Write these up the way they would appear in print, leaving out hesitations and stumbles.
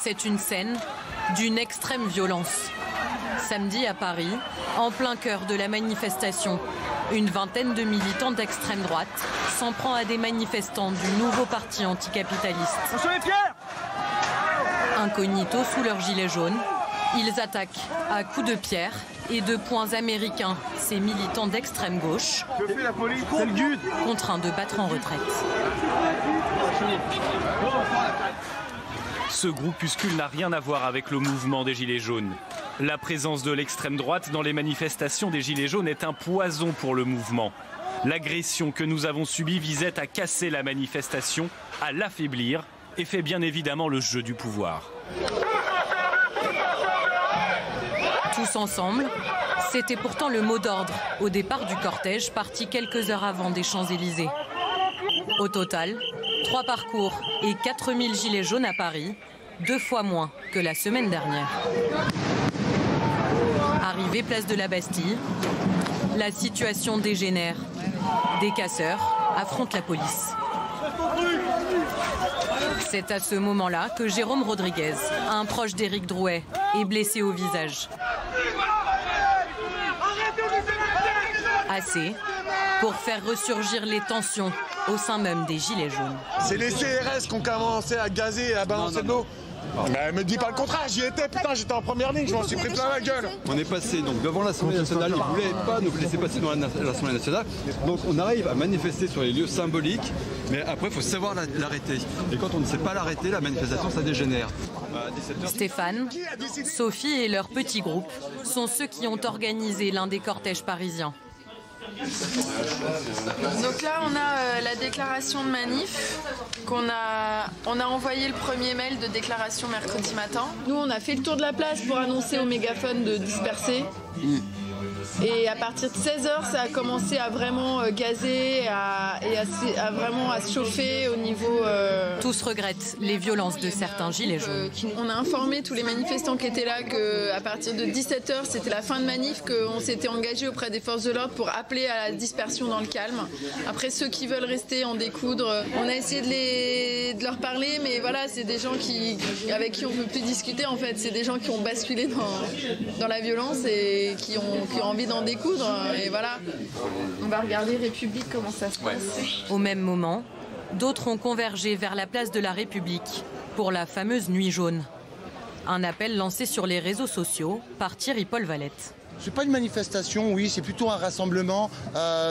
C'est une scène d'une extrême violence. Samedi à Paris, en plein cœur de la manifestation, une vingtaine de militants d'extrême droite s'en prend à des manifestants du nouveau parti anticapitaliste. Incognito sous leur gilet jaune, ils attaquent à coups de pierre et de poings américains ces militants d'extrême gauche, contraints de battre en retraite. Ce groupuscule n'a rien à voir avec le mouvement des Gilets jaunes. La présence de l'extrême droite dans les manifestations des Gilets jaunes est un poison pour le mouvement. L'agression que nous avons subie visait à casser la manifestation, à l'affaiblir et fait bien évidemment le jeu du pouvoir. Tous ensemble, c'était pourtant le mot d'ordre au départ du cortège parti quelques heures avant des Champs-Élysées. Au total, 3 parcours et 4000 gilets jaunes à Paris, 2 fois moins que la semaine dernière. Arrivé place de la Bastille, la situation dégénère. Des casseurs affrontent la police. C'est à ce moment-là que Jérôme Rodriguez, un proche d'Éric Drouet, est blessé au visage. Assez pour faire ressurgir les tensions au sein même des Gilets jaunes. C'est les CRS qui ont commencé à gazer et à balancer de l'eau. Mais me dis pas le contraire, j'y étais, putain, j'étais en première ligne, je m'en suis pris plein la gueule. On est passé donc devant l'Assemblée nationale, ils ne voulaient pas nous laisser passer devant l'Assemblée nationale. Donc on arrive à manifester sur les lieux symboliques, mais après il faut savoir l'arrêter. Et quand on ne sait pas l'arrêter, la manifestation ça dégénère. Stéphane, Sophie et leur petit groupe sont ceux qui ont organisé l'un des cortèges parisiens. Donc là on a la déclaration de manif on a envoyé le premier mail de déclaration mercredi matin. Nous on a fait le tour de la place pour annoncer au mégaphone de disperser. Et à partir de 16h, ça a commencé à vraiment gazer et à vraiment à se chauffer au niveau... Tous regrettent les violences de certains gilets jaunes. On a informé tous les manifestants qui étaient là qu'à partir de 17h, c'était la fin de manif, qu'on s'était engagé auprès des forces de l'ordre pour appeler à la dispersion dans le calme. Après, ceux qui veulent rester en découdre, on a essayé de leur parler, mais voilà, c'est des gens avec qui on ne peut plus discuter en fait. C'est des gens qui ont basculé dans la violence et qui ont envie d'en découdre, et voilà. On va regarder République, comment ça se passe. Au même moment, d'autres ont convergé vers la place de la République pour la fameuse nuit jaune. Un appel lancé sur les réseaux sociaux par Thierry-Paul Valette. C'est pas une manifestation, oui, c'est plutôt un rassemblement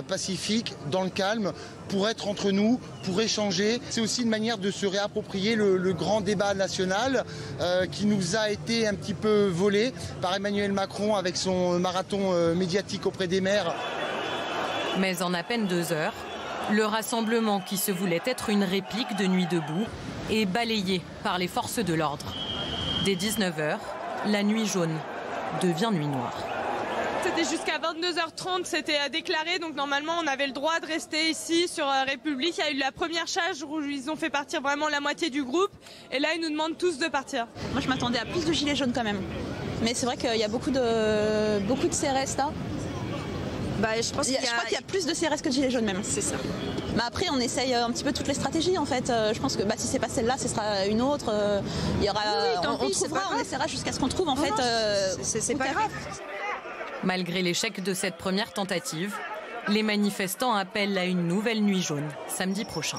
pacifique, dans le calme, pour être entre nous, pour échanger. C'est aussi une manière de se réapproprier le grand débat national qui nous a été un petit peu volé par Emmanuel Macron avec son marathon médiatique auprès des maires. Mais en à peine 2 heures, le rassemblement qui se voulait être une réplique de Nuit debout est balayé par les forces de l'ordre. Dès 19h, la nuit jaune devient nuit noire. C'était jusqu'à 22h30, c'était déclaré, donc normalement on avait le droit de rester ici sur République. Il y a eu la première charge où ils ont fait partir vraiment la moitié du groupe, et là ils nous demandent tous de partir. Moi je m'attendais à plus de gilets jaunes quand même, mais c'est vrai qu'il y a beaucoup de CRS là. Je crois qu'il y a plus de CRS que de gilets jaunes même. C'est ça. Mais après on essaye un petit peu toutes les stratégies en fait. Je pense que si c'est pas celle-là, ce sera une autre. Il y aura, on trouvera, on essaiera jusqu'à ce qu'on trouve en fait. C'est pas grave. Malgré l'échec de cette première tentative, les manifestants appellent à une nouvelle nuit jaune samedi prochain.